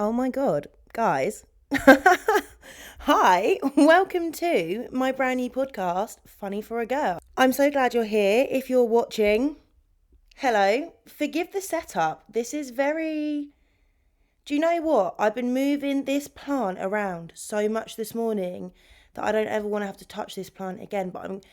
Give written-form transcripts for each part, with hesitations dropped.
Oh my God, guys. Hi, welcome to my brand new podcast, Funny for a Girl. I'm so glad you're here. If you're watching, hello. Forgive the setup. This is very. Do you know what? I've been moving this plant around so much this morning that I don't ever want to have to touch this plant again, but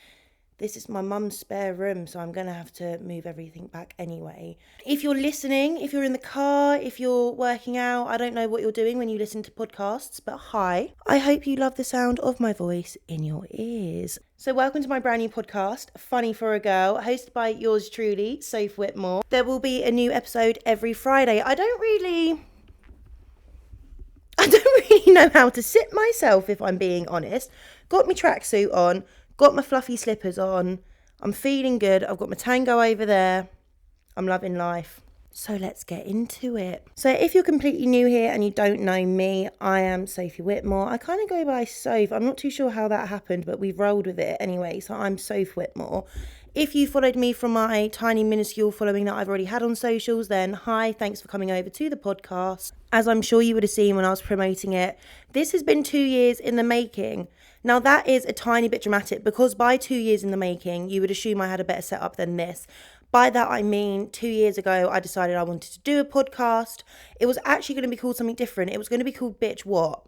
this is my mum's spare room, so I'm going to have to move everything back anyway. If you're listening, if you're in the car, if you're working out, I don't know what you're doing when you listen to podcasts, but hi. I hope you love the sound of my voice in your ears. So welcome to my brand new podcast, Funny for a Girl, hosted by yours truly, Soph Whitmore. There will be a new episode every Friday. I don't really know how to sit myself, if I'm being honest. Got my tracksuit on. Got my fluffy slippers on. I'm feeling good. I've got my tango over there. I'm loving life. So let's get into it. So if you're completely new here and you don't know me, I am Sophie Whitmore. I kind of go by Soph. I'm not too sure how that happened, but we've rolled with it anyway. So I'm Soph Whitmore. If you followed me from my tiny minuscule following that I've already had on socials, then hi, thanks for coming over to the podcast. As I'm sure you would have seen when I was promoting it, this has been 2 years in the making. Now that is a tiny bit dramatic because by 2 years in the making, you would assume I had a better setup than this. By that I mean 2 years ago, I decided I wanted to do a podcast. It was actually going to be called something different. It was going to be called Bitch What?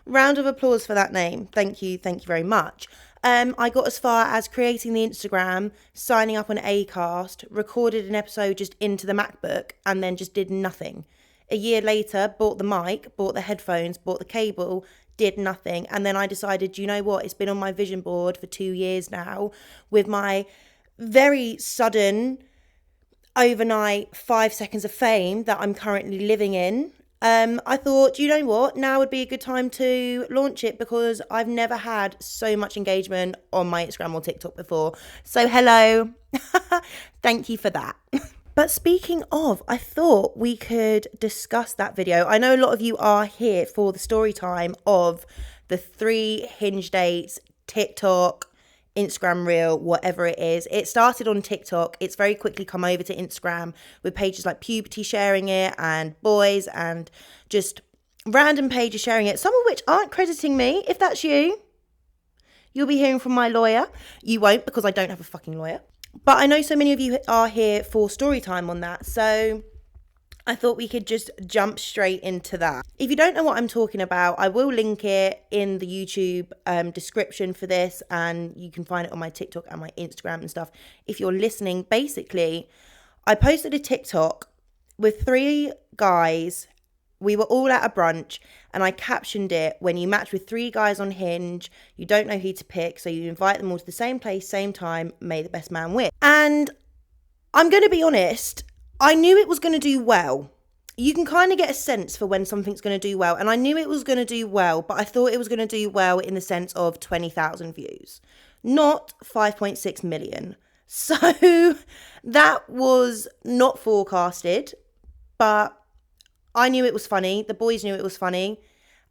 Round of applause for that name. Thank you very much. I got as far as creating the Instagram, signing up on Acast, recorded an episode just into the MacBook, and then just did nothing. A year later, bought the mic, bought the headphones, bought the cable, did nothing. And then I decided, you know what, it's been on my vision board for 2 years now with my very sudden, overnight 5 seconds of fame that I'm currently living in. I thought, you know what, now would be a good time to launch it because I've never had so much engagement on my Instagram or TikTok before. So hello, thank you for that. But speaking of, I thought we could discuss that video. I know a lot of you are here for the story time of the 3 Hinge dates, TikTok, Instagram reel, whatever it is. It started on TikTok. It's very quickly come over to Instagram with pages like Puberty sharing it and Boys and just random pages sharing it, some of which aren't crediting me. If that's you, you'll be hearing from my lawyer. You won't because I don't have a fucking lawyer. But I know so many of you are here for story time on that. So I thought we could just jump straight into that. If you don't know what I'm talking about, I will link it in the YouTube description for this, and you can find it on my TikTok and my Instagram and stuff. If you're listening, basically, I posted a TikTok with 3 guys. We were all at a brunch, and I captioned it, when you match with 3 guys on Hinge, you don't know who to pick, so you invite them all to the same place, same time, may the best man win. And I'm going to be honest, I knew it was going to do well. You can kind of get a sense for when something's going to do well. And I knew it was going to do well, but I thought it was going to do well in the sense of 20,000 views, not 5.6 million. So that was not forecasted, but I knew it was funny. The boys knew it was funny,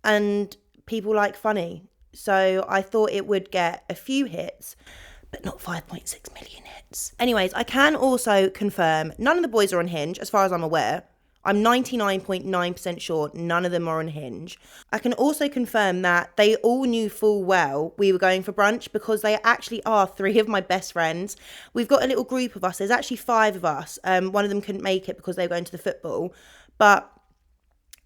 and people like funny. So I thought it would get a few hits, but not 5.6 million hits. Anyways, I can also confirm none of the boys are on Hinge, as far as I'm aware. I'm 99.9% sure none of them are on Hinge. I can also confirm that they all knew full well we were going for brunch because they actually are 3 of my best friends. We've got a little group of us. There's actually 5 of us. One of them couldn't make it because they were going to the football. But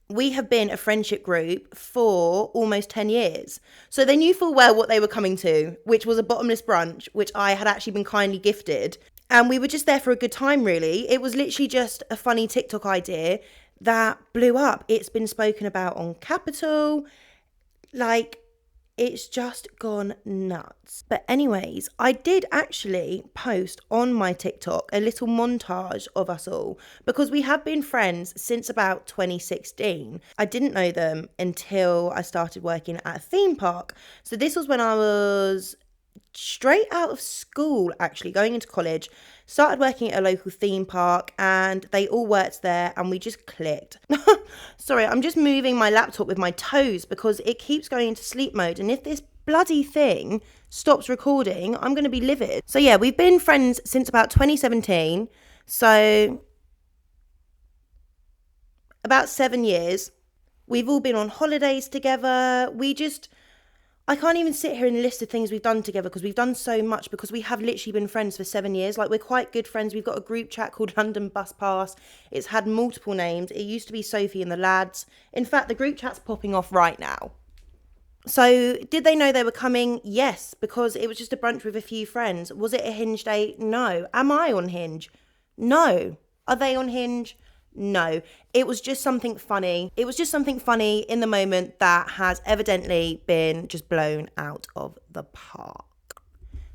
we have been a friendship group for almost 10 years. So they knew full well what they were coming to, which was a bottomless brunch, which I had actually been kindly gifted. And we were just there for a good time, really. It was literally just a funny TikTok idea that blew up. It's been spoken about on Capital. Like, it's just gone nuts. But anyways, I did actually post on my TikTok a little montage of us all because we have been friends since about 2016. I didn't know them until I started working at a theme park. So this was when I was straight out of school, actually going into college, started working at a local theme park, and they all worked there and we just clicked. Sorry, I'm just moving my laptop with my toes because it keeps going into sleep mode, and if this bloody thing stops recording, I'm going to be livid. So yeah, we've been friends since about 2017. So About 7 years. We've all been on holidays together. I can't even sit here and list the things we've done together because we've done so much, because we have literally been friends for 7 years. Like, we're quite good friends. We've got a group chat called London Bus Pass. It's had multiple names. It used to be Sophie and the lads. In fact, the group chat's popping off right now. So did they know they were coming? Yes, because it was just a brunch with a few friends. Was it a Hinge date? No. Am I on Hinge? No. Are they on Hinge? No. It was just something funny. It was just something funny in the moment that has evidently been just blown out of the park.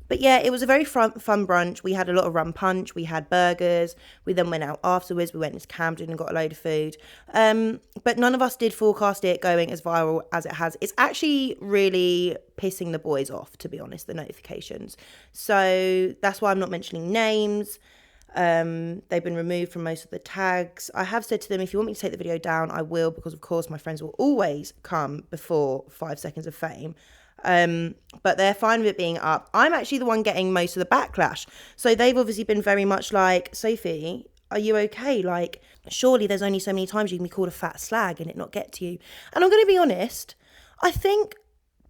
But yeah, it was a very fun brunch. We had a lot of rum punch. We had burgers. We then went out afterwards. We went into Camden and got a load of food. But none of us did forecast it going as viral as it has. It's actually really pissing the boys off, to be honest, the notifications. So that's why I'm not mentioning names. They've been removed from most of the tags. I have said to them, if you want me to take the video down, I will, because of course my friends will always come before 5 seconds of fame. But they're fine with it being up. I'm actually the one getting most of the backlash. So they've obviously been very much like, Sophie, are you okay? Like, surely there's only so many times you can be called a fat slag and it not get to you. And I'm going to be honest, I think,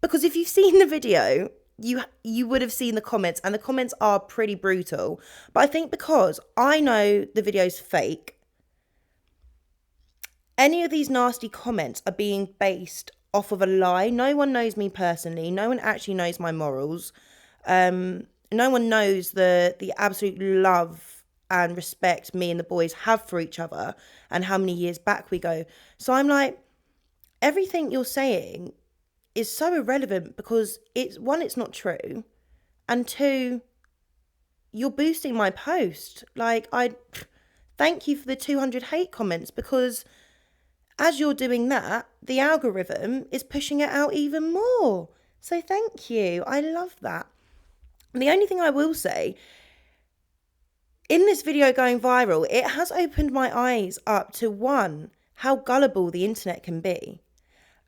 because if you've seen the video, you would have seen the comments, and the comments are pretty brutal. But I think because I know the video's fake, any of these nasty comments are being based off of a lie. No one knows me personally. No one actually knows my morals. No one knows the absolute love and respect me and the boys have for each other and how many years back we go. So I'm like, everything you're saying is so irrelevant, because it's not true, and two, you're boosting my post. Like, I thank you for the 200 hate comments, because as you're doing that, the algorithm is pushing it out even more. So thank you. I love that. And the only thing I will say, in this video going viral, it has opened my eyes up to, one, how gullible the internet can be,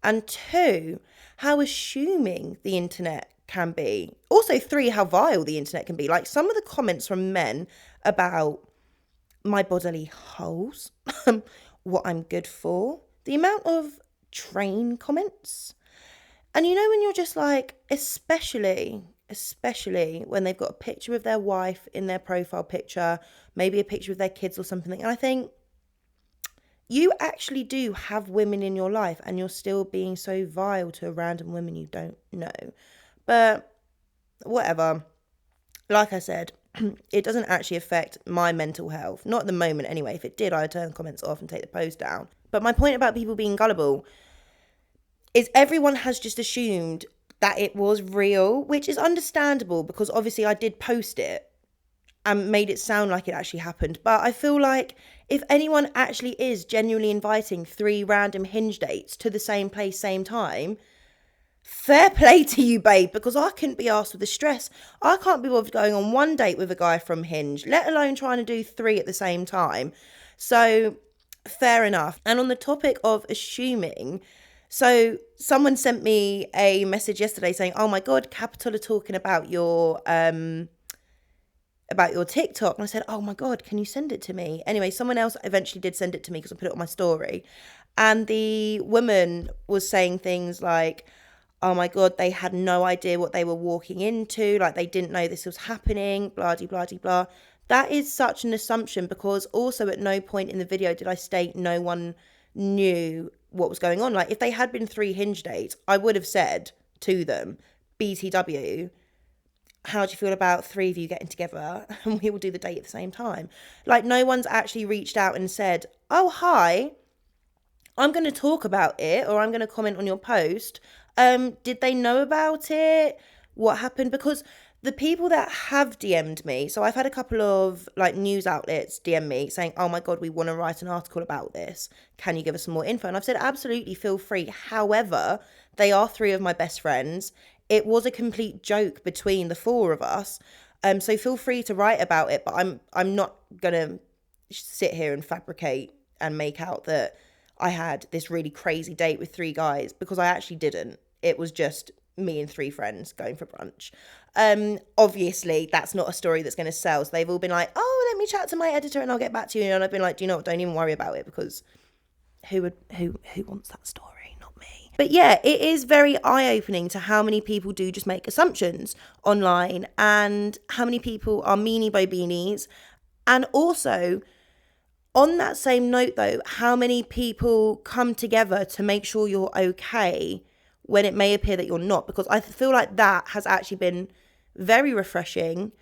and two, how assuming the internet can be. Also, three, how vile the internet can be. Like, some of the comments from men about my bodily holes, what I'm good for, the amount of train comments. And you know, when you're just like, especially when they've got a picture of their wife in their profile picture, maybe a picture of their kids or something. And I think, you actually do have women in your life, and you're still being so vile to a random woman you don't know. But whatever. Like I said, it doesn't actually affect my mental health. Not at the moment anyway. If it did, I'd turn comments off and take the post down. But my point about people being gullible is everyone has just assumed that it was real, which is understandable, because obviously I did post it and made it sound like it actually happened. But I feel like if anyone actually is genuinely inviting 3 random Hinge dates to the same place, same time, fair play to you, babe, because I couldn't be asked with the stress. I can't be bothered going on 1 date with a guy from Hinge, let alone trying to do 3 at the same time. So fair enough. And on the topic of assuming, so someone sent me a message yesterday saying, oh my God, Capital are talking about your TikTok. And I said, oh my God, can you send it to me? Anyway, someone else eventually did send it to me because I put it on my story. And the woman was saying things like, oh my God, they had no idea what they were walking into. Like, they didn't know this was happening, blah, de, blah, de, blah. That is such an assumption, because also at no point in the video did I state no one knew what was going on. Like, if they had been 3 Hinge dates, I would have said to them, BTW, how do you feel about 3 of you getting together and we will do the date at the same time? Like, no one's actually reached out and said, oh, hi, I'm going to talk about it, or I'm going to comment on your post. Did they know about it? What happened? Because the people that have DM'd me, so I've had a couple of like news outlets DM me saying, oh my God, we want to write an article about this. Can you give us some more info? And I've said, absolutely, feel free. However, they are 3 of my best friends. It was a complete joke between the 4 of us. So feel free to write about it, but I'm not going to sit here and fabricate and make out that I had this really crazy date with 3 guys, because I actually didn't. It was just me and 3 friends going for brunch. Obviously, that's not a story that's going to sell. So they've all been like, oh, let me chat to my editor and I'll get back to you. And I've been like, do you know what? Don't even worry about it, because Who wants that story? Not me. But yeah, it is very eye-opening to how many people do just make assumptions online, and how many people are meanie bobinis. And also, on that same note though, how many people come together to make sure you're okay when it may appear that you're not. Because I feel like that has actually been very refreshing,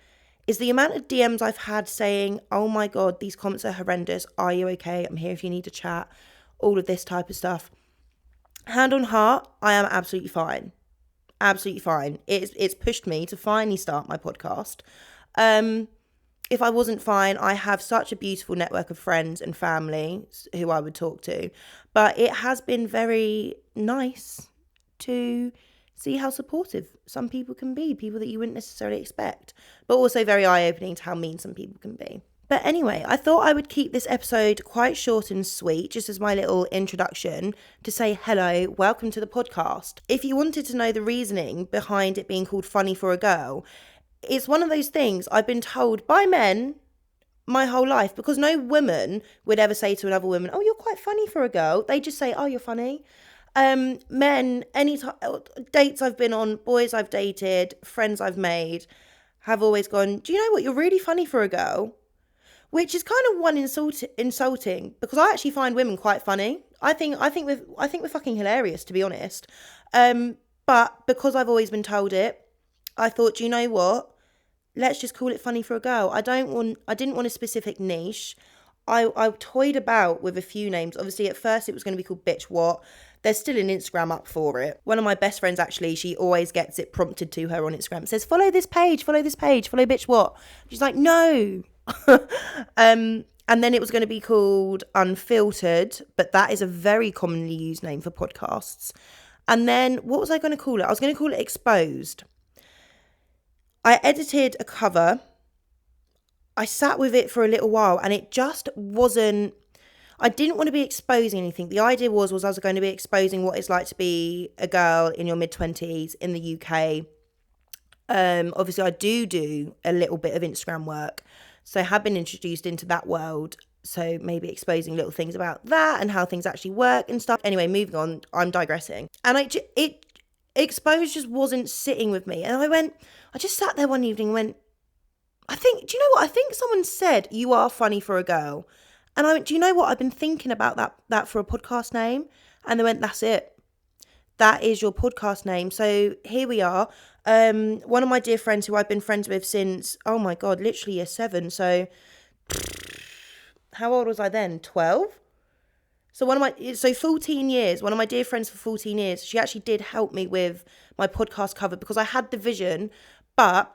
is the amount of DMs I've had saying, oh my God, these comments are horrendous. Are you okay? I'm here if you need to chat. All of this type of stuff. Hand on heart, I am absolutely fine. Absolutely fine. It's pushed me to finally start my podcast. If I wasn't fine, I have such a beautiful network of friends and family who I would talk to. But it has been very nice to see how supportive some people can be, people that you wouldn't necessarily expect, but also very eye-opening to how mean some people can be. But anyway, I thought I would keep this episode quite short and sweet, just as my little introduction to say hello, welcome to the podcast. If you wanted to know the reasoning behind it being called Funny for a Girl, it's one of those things I've been told by men my whole life, because no woman would ever say to another woman, oh, you're quite funny for a girl. They just say, oh, you're funny. Men, dates I've been on, boys I've dated, friends I've made, have always gone, do you know what, you're really funny for a girl? Which is kind of insulting, because I actually find women quite funny. I think we're fucking hilarious, to be honest. But because I've always been told it, I thought, do you know what? Let's just call it Funny for a Girl. I didn't want a specific niche. I toyed about with a few names. Obviously, at first it was going to be called Bitch What. There's still an Instagram up for it. One of my best friends, actually, she always gets it prompted to her on Instagram. It says, follow this page, follow Bitch What. She's like, no. And then it was going to be called Unfiltered, but that is a very commonly used name for podcasts. And then what was I going to call it? I was going to call it Exposed. I edited a cover. I sat with it for a little while, and it just wasn't, I didn't want to be exposing anything. The idea was I was going to be exposing what it's like to be a girl in your mid-20s in the UK. Obviously, I do a little bit of Instagram work, so I have been introduced into that world. So maybe exposing little things about that and how things actually work and stuff. Anyway, moving on, I'm digressing. And it exposed just wasn't sitting with me. And I just sat there one evening and went, do you know what? I think someone said, you are funny for a girl. And I went, do you know what? I've been thinking about that for a podcast name. And they went, that's it. That is your podcast name. So here we are. One of my dear friends who I've been friends with since, oh my God, literally year 7. So how old was I then? 12? So 14 years, one of my dear friends for 14 years, she actually did help me with my podcast cover, because I had the vision, but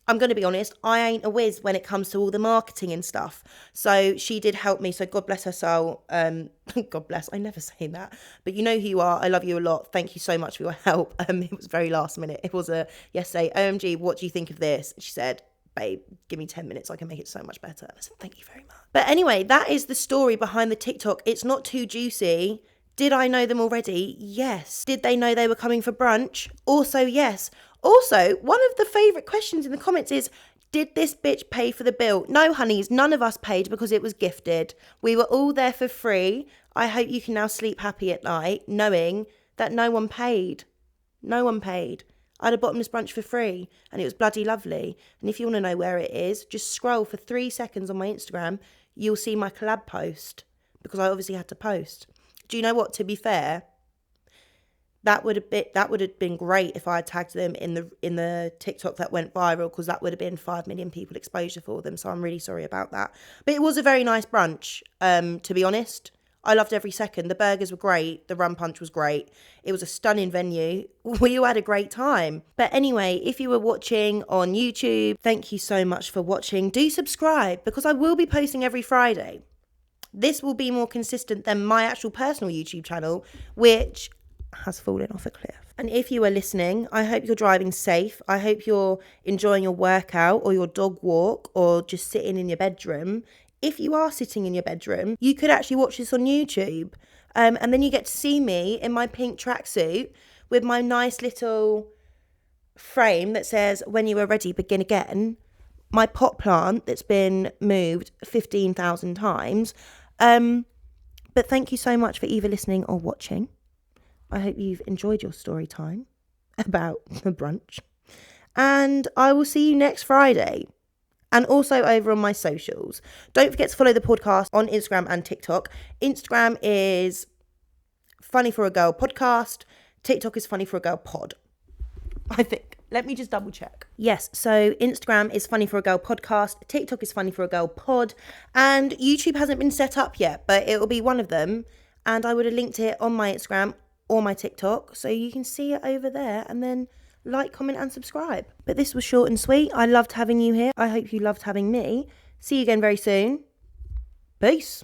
I'm going to be honest, I ain't a whiz when it comes to all the marketing and stuff. So she did help me. So God bless her soul. God bless. I never say that. But you know who you are. I love you a lot. Thank you so much for your help. It was very last minute. It was yesterday. OMG, what do you think of this? She said, babe, give me 10 minutes. I can make it so much better. I said, thank you very much. But anyway, that is the story behind the TikTok. It's not too juicy. Did I know them already? Yes. Did they know they were coming for brunch? Also, yes. Also, one of the favourite questions in the comments is, did this bitch pay for the bill? No, honeys, none of us paid because it was gifted. We were all there for free. I hope you can now sleep happy at night knowing that no one paid. No one paid. I had a bottomless brunch for free and it was bloody lovely. And if you want to know where it is, just scroll for 3 seconds on my Instagram. You'll see my collab post, because I obviously had to post. Do you know what? To be fair, that would have been great if I had tagged them in the TikTok that went viral, because that would have been 5 million people exposure for them. So I'm really sorry about that. But it was a very nice brunch, to be honest. I loved every second. The burgers were great. The rum punch was great. It was a stunning venue. We all had a great time. But anyway, if you were watching on YouTube, thank you so much for watching. Do subscribe, because I will be posting every Friday. This will be more consistent than my actual personal YouTube channel, which has fallen off a cliff. And if you are listening, I hope you're driving safe. I hope you're enjoying your workout or your dog walk or just sitting in your bedroom. If you are sitting in your bedroom, you could actually watch this on YouTube. And then you get to see me in my pink tracksuit with my nice little frame that says, when you are ready, begin again. My pot plant that's been moved 15,000 times. But thank you so much for either listening or watching. I hope you've enjoyed your story time about the brunch. And I will see you next Friday. And also over on my socials. Don't forget to follow the podcast on Instagram and TikTok. Instagram is Funny for a Girl Podcast. TikTok is Funny for a Girl Pod, I think. Let me just double check. Yes, so Instagram is Funny for a Girl Podcast. TikTok is Funny for a Girl Pod. And YouTube hasn't been set up yet, but it will be one of them. And I would have linked it on my Instagram or my TikTok, so you can see it over there and then like, comment and subscribe. But this was short and sweet. I loved having you here. I hope you loved having me. See you again very soon. Peace.